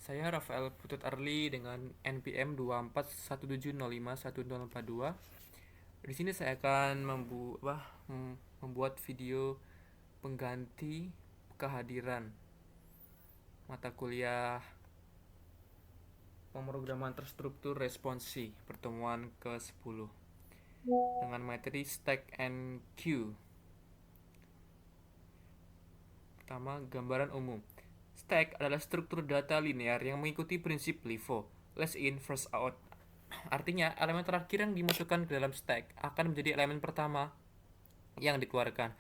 Saya Rafael Putut Arli dengan NPM 2417051042. Di sini saya akan membuat video pengganti kehadiran mata kuliah pemrograman terstruktur responsi pertemuan ke-10 dengan materi Stack and Queue. Pertama, gambaran umum. Stack adalah struktur data linear yang mengikuti prinsip LIFO, last in, first out. Artinya, elemen terakhir yang dimasukkan ke dalam stack akan menjadi elemen pertama yang dikeluarkan.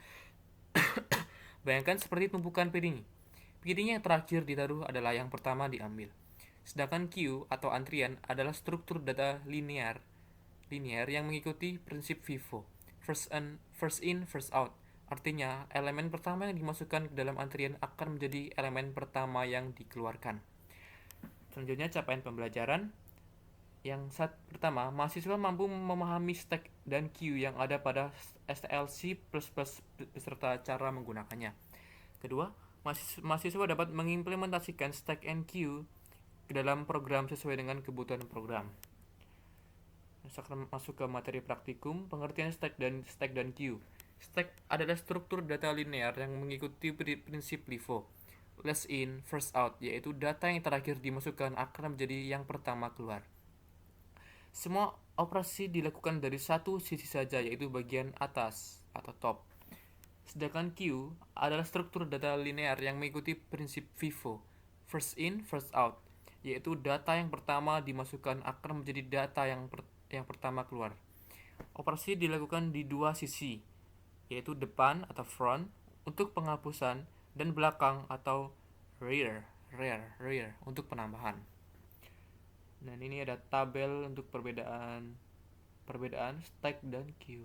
Bayangkan seperti tumpukan piring. Piring yang terakhir ditaruh adalah yang pertama diambil. Sedangkan queue atau antrian adalah struktur data linear yang mengikuti prinsip FIFO, first in, first out. Artinya, elemen pertama yang dimasukkan ke dalam antrian akan menjadi elemen pertama yang dikeluarkan. Selanjutnya, capaian pembelajaran. Pertama, mahasiswa mampu memahami stack dan queue yang ada pada STL++ beserta cara menggunakannya. Kedua, mahasiswa dapat mengimplementasikan stack and queue ke dalam program sesuai dengan kebutuhan program. Sekarang masuk ke materi praktikum, pengertian stack dan queue. Stack adalah struktur data linear yang mengikuti prinsip LIFO, last in, first out, yaitu data yang terakhir dimasukkan akan menjadi yang pertama keluar. Semua operasi dilakukan dari satu sisi saja, yaitu bagian atas atau top. Sedangkan queue adalah struktur data linear yang mengikuti prinsip FIFO, first in, first out, yaitu data yang pertama dimasukkan akan menjadi data yang pertama keluar. Operasi dilakukan di dua sisi, yaitu depan atau front untuk penghapusan dan belakang atau rear untuk penambahan. Dan ini ada tabel untuk perbedaan stack dan queue.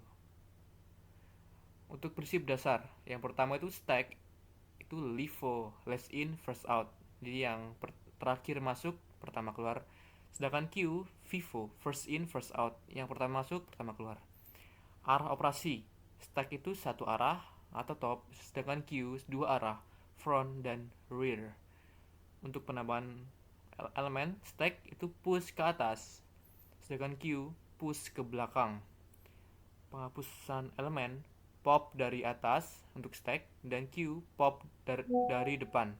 Untuk prinsip dasar, yang pertama itu stack itu LIFO, last in, first out. Jadi yang terakhir masuk, pertama keluar. Sedangkan queue, FIFO, first in, first out. Yang pertama masuk, pertama keluar. Arah operasi, stack itu satu arah atau top, sedangkan queue dua arah, front dan rear. Untuk penambahan elemen, stack itu push ke atas, sedangkan queue push ke belakang. Penghapusan elemen, pop dari atas untuk stack dan queue pop dari depan.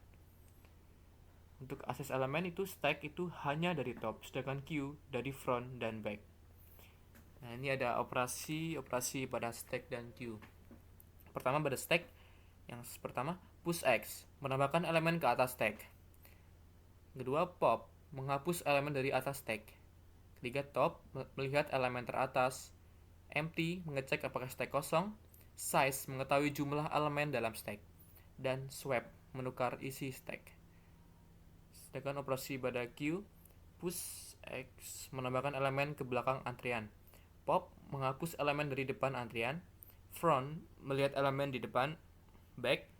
Untuk akses elemen itu stack itu hanya dari top, sedangkan queue dari front dan back. Nah, ini ada operasi pada stack dan queue. Pertama pada stack, yang pertama push X, menambahkan elemen ke atas stack. Kedua, pop, menghapus elemen dari atas stack. Ketiga, top, melihat elemen teratas. Empty, mengecek apakah stack kosong. Size, mengetahui jumlah elemen dalam stack. Dan swap, menukar isi stack. Sedangkan operasi pada queue, push X, menambahkan elemen ke belakang antrian. Pop, menghapus elemen dari depan antrian. Front, melihat elemen di depan. Back,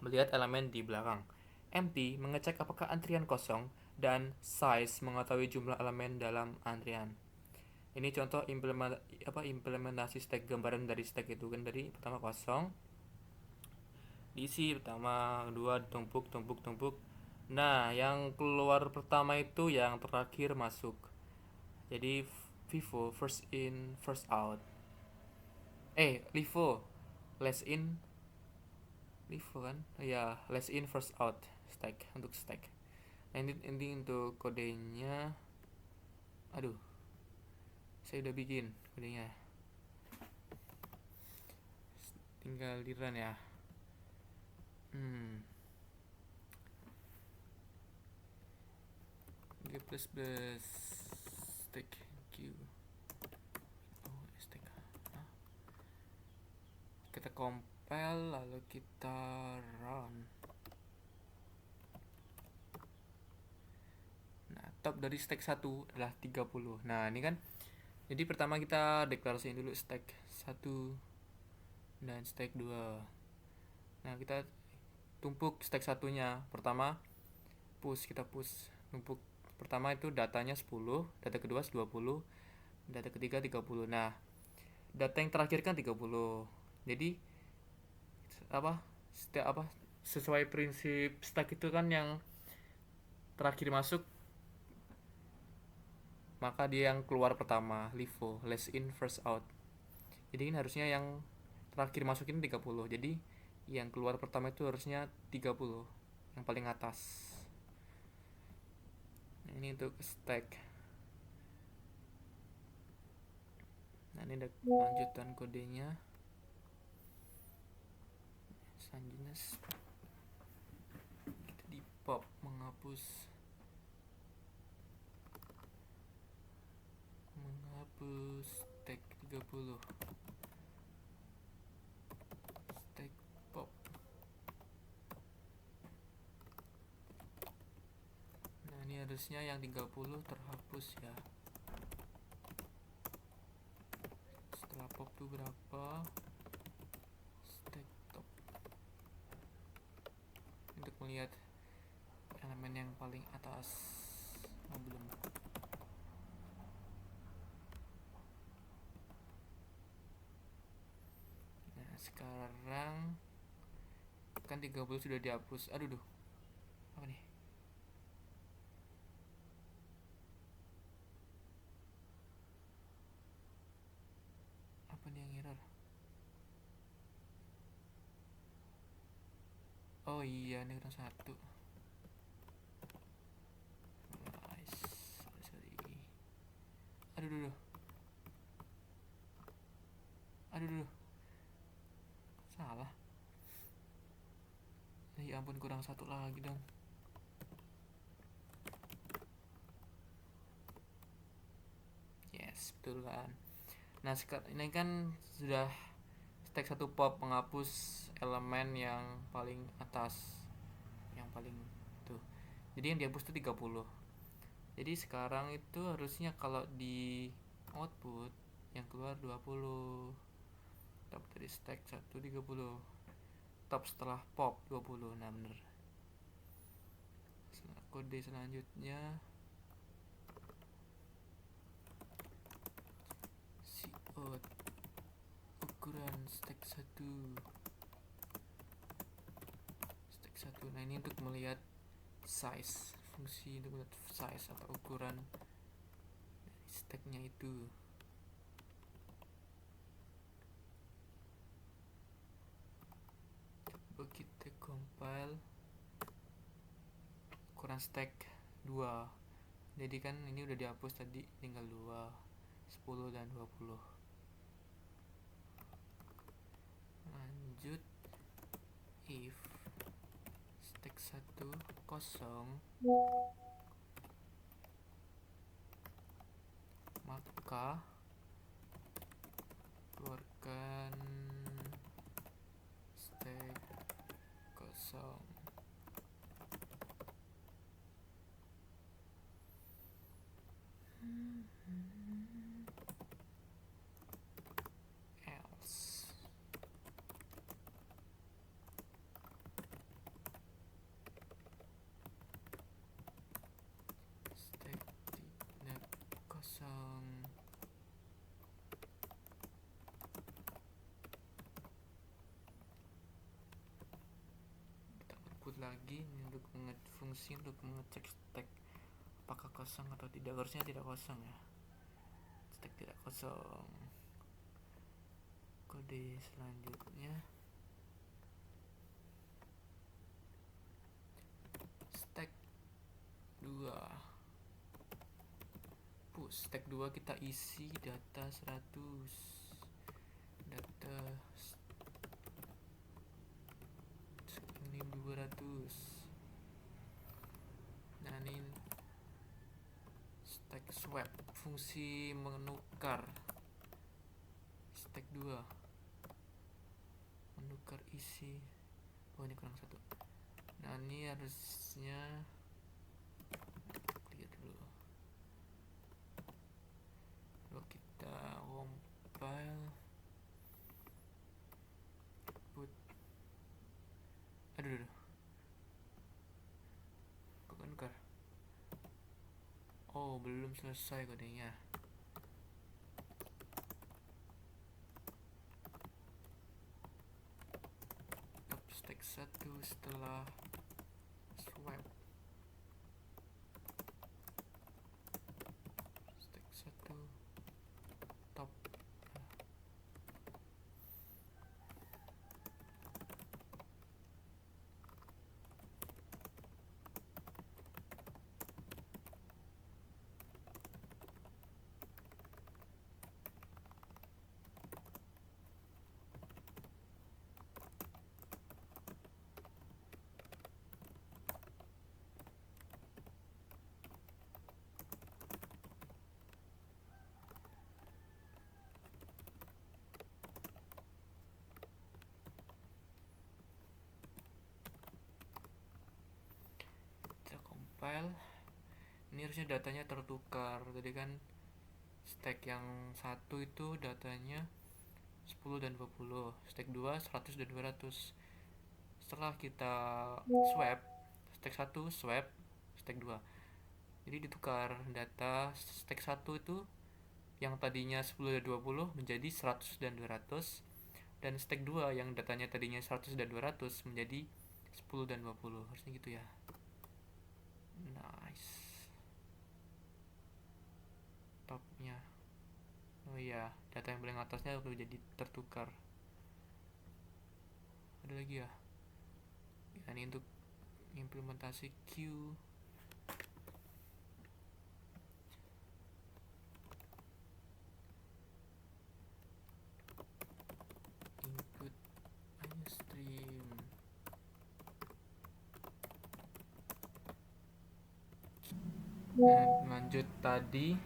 melihat elemen di belakang. Empty, mengecek apakah antrian kosong. Dan size, mengetahui jumlah elemen dalam antrian. Ini contoh implementasi stack. Gambaran dari stack itu kan dari pertama kosong, diisi pertama, kedua tumpuk. Nah, yang keluar pertama itu yang terakhir masuk. Jadi FIFO, first in, first out. LIFO, last in, LIFO kan? Ya, last in, first out, stack untuk stack. Nah, ini untuk kodenya. Aduh, saya udah bikin kodenya. Tinggal di run ya. Plus stack queue. Stack. Kita compile lalu kita run. Nah, top dari stack 1 adalah 30. Nah, ini kan jadi pertama kita deklarasiin dulu stack 1 dan stack 2. Nah, kita tumpuk stack satunya. Pertama kita push tumpuk pertama itu datanya 10, data kedua 20, data ketiga 30. Nah, data yang terakhir kan 30. Jadi sesuai prinsip stack itu kan yang terakhir masuk maka dia yang keluar pertama. LIFO, last in first out. Jadi ini harusnya yang terakhir masuk ini 30. Jadi yang keluar pertama itu harusnya 30, yang paling atas. Nah, ini untuk stack. Nah, ini ada lanjutan kodenya. Selanjutnya kita di pop menghapus stack 30. Stack pop. Nah, ini harusnya yang 30 terhapus ya. Setelah pop itu berapa? Stack top. Untuk melihat elemen yang paling atas. Oh, belum. Nah, sekarang kan 30 sudah dihapus. Aduh duh. Apa nih? Apa nih yang error? Oh iya, ini kurang satu. Nice. Sorry. Aduh duh. Aduh duh. Salah. Ya ampun, kurang satu lagi dong. Yes, betul kan. Nah, ini kan sudah stack satu pop menghapus elemen yang paling atas, yang paling tuh. Jadi yang dihapus itu 30. Jadi sekarang itu harusnya kalau di output yang keluar 20. Top dari stack 1 30. Top setelah pop 20. Nah, bener. Kode selanjutnya cout ukuran stack 1. Nah, ini untuk melihat size, fungsi untuk melihat size atau ukuran dari stacknya itu. Coba kita compile ukuran stack 2. Jadi kan ini udah dihapus tadi, tinggal 2, 10 dan 20. Lanjut if stack 1 kosong, maka keluarkan stack kosong. Else stack tidak kosong. Kita output lagi ini untuk fungsi untuk mengecek stack apakah kosong atau tidak. Harusnya tidak kosong ya. Stack tidak kosong. Kode selanjutnya stack 2. Stack 2 kita isi data 100. Data ini 200. Dan ini stack swap, fungsi menukar. Stack 2 menukar isi. Oh, ini kurang satu. Nah, ini harusnya lihat dulu. Kalau kita compile put, aduh kok menukar. Oh, belum selesai kodenya. Top stack 1 setelah swap. compile. Ini harusnya datanya tertukar. Tadi kan stack yang satu itu datanya 10 dan 20, stack 2 100 dan 200. Setelah kita swap, stack 1 swap stack 2, jadi ditukar data stack 1 itu yang tadinya 10 dan 20 menjadi 100 dan 200, dan stack 2 yang datanya tadinya 100 dan 200 menjadi 10 dan 20. Harusnya gitu ya. Nice. Topnya, oh iya, data yang paling atasnya perlu jadi tertukar. Ada lagi ya, ini untuk implementasi queue. Input aja stream. Nah, lanjut tadi.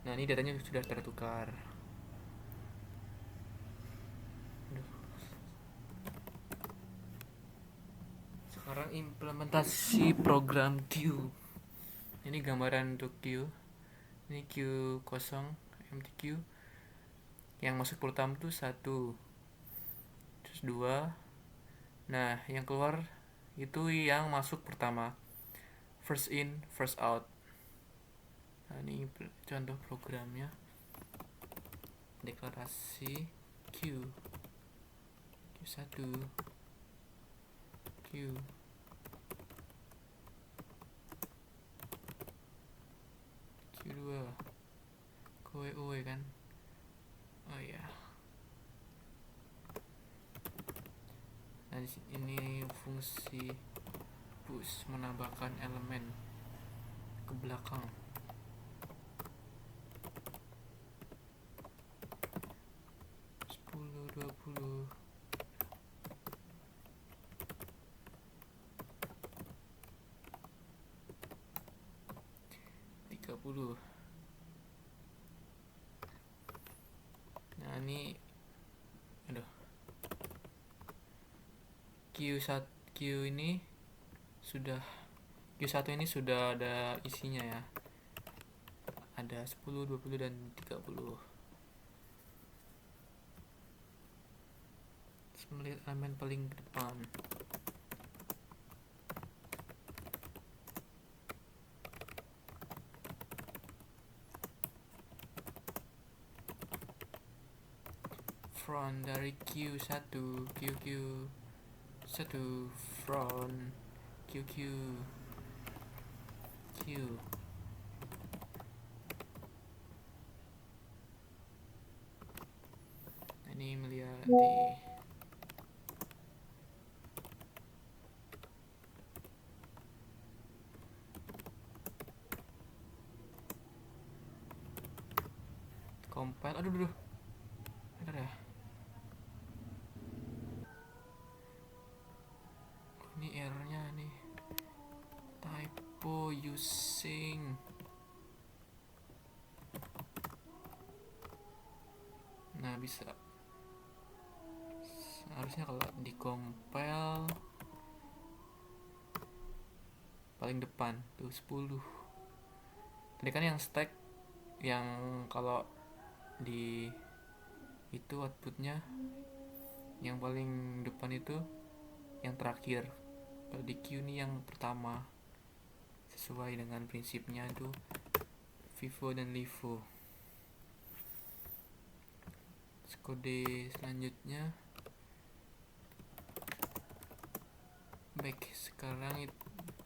Nah, ini datanya sudah tertukar. Sekarang implementasi program queue. Ini gambaran untuk queue. Ini queue kosong, empty queue. Yang masuk pertama tuh 1, terus 2. Nah, yang keluar itu yang masuk pertama. First in, first out. Nah, ini contoh programnya. Deklarasi queue. Q1, Q, Q2, kowe kan. Oh iya. Nah, ini fungsi push menambahkan elemen ke belakang. 10, 20, 30. Nah, ini Q ini sudah Q1 ini sudah ada isinya ya. Ada 10, 20 dan 30. Melihat elemen paling depan. Front dari Q1, QQ1 front QQ Q. Nah, ini melihat di compile. Aduh, bener ya. Ini errornya nih, typo using. Nah, bisa harusnya kalau di compile paling depan tuh 10. Tadi kan yang stack yang kalau di itu outputnya yang paling depan itu yang terakhir. Kalau di Q ini yang pertama, sesuai dengan prinsipnya itu FIFO dan LIFO. Kode selanjutnya back. Sekarang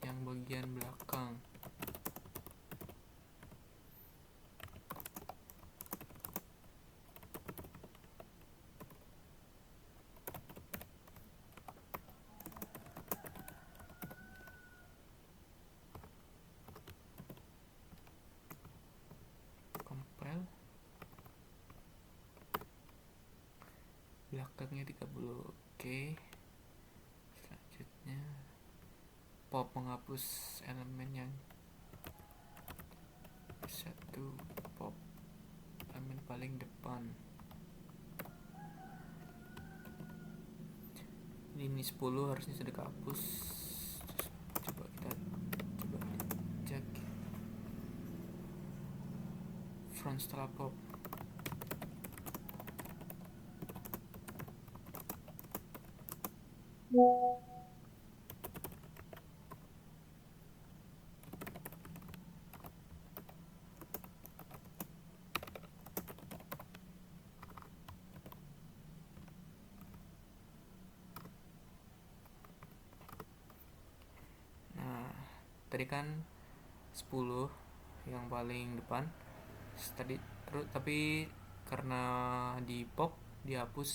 yang bagian belakang. Compile. Belakangnya 30. Oke. Selanjutnya pop menghapus elemen yang satu, pop elemen paling depan. Ini 10 harusnya sudah kehapus. Terus coba kita front setelah pop. Nah, tadi kan 10 yang paling depan tadi, terus tapi karena di pop dihapus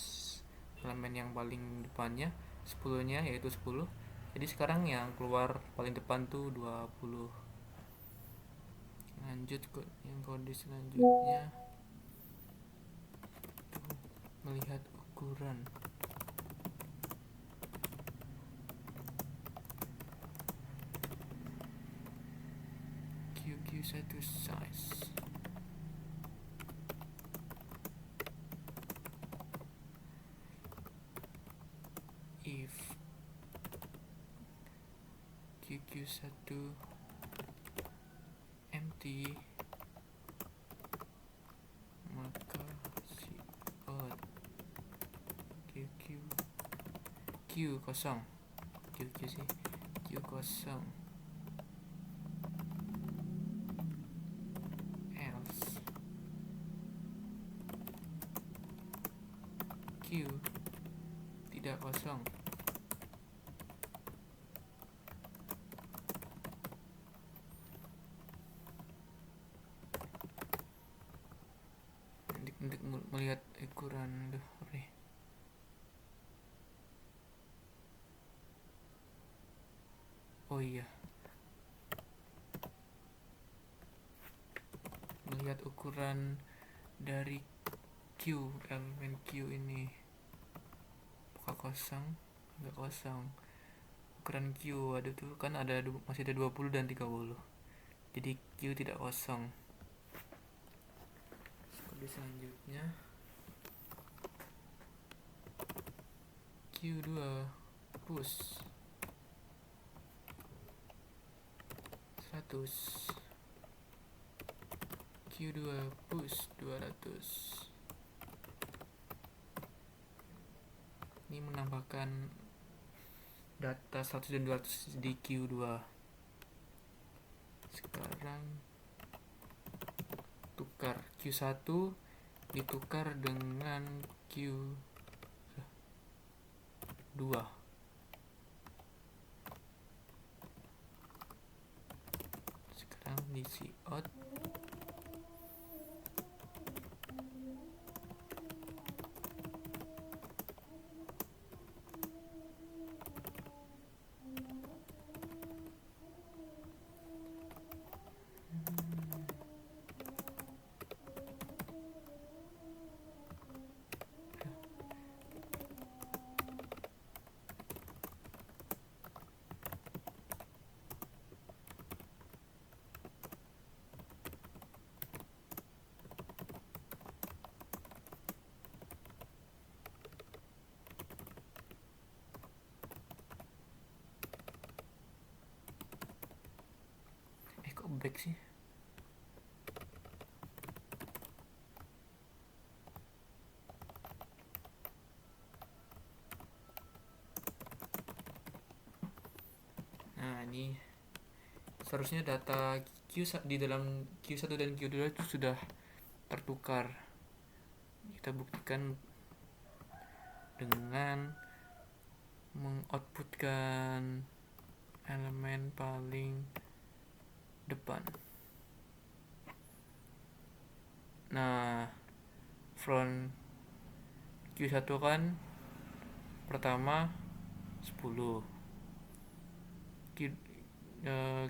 elemen yang paling depannya 10-nya, yaitu 10. Jadi sekarang yang keluar paling depan tuh 20. Lanjut ke yang kode selanjutnya, tuh, melihat ukuran. QQ1 size. If QQ1 empty, maka si out QQ Q kosong. QQ sih, Q kosong. Else Q tidak kosong. Untuk melihat ukuran, apa nih? Oh iya, melihat ukuran dari Q, elemen Q ini apakah kosong? Enggak kosong. Ukuran Q ada tuh kan, masih ada 20 dan 30. Jadi Q tidak kosong. Kode selanjutnya Q2 push 100, Q2 push 200. Ini menambahkan data 100 dan 200 di Q2. Sekarang tukar Q1 ditukar dengan Q2. Sekarang di out kok back sih? Nah, ini seharusnya data di dalam Q1 dan Q2 itu sudah tertukar. Kita buktikan dengan mengoutputkan elemen paling depan. Nah, front Q1 kan pertama 10,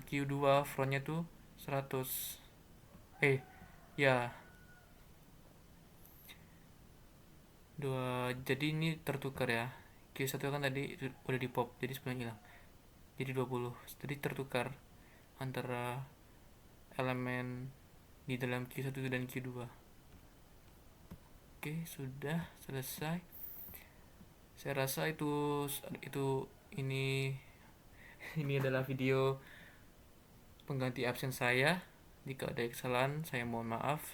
Q2 frontnya tuh 100. Ya, jadi ini tertukar ya. Q1 kan tadi udah di pop, jadi sebenarnya hilang. Jadi 20. Jadi tertukar antara elemen di dalam Q1 dan Q2. Oke, sudah selesai. Saya rasa ini ini adalah video pengganti absen saya. Jika ada kesalahan, saya mohon maaf.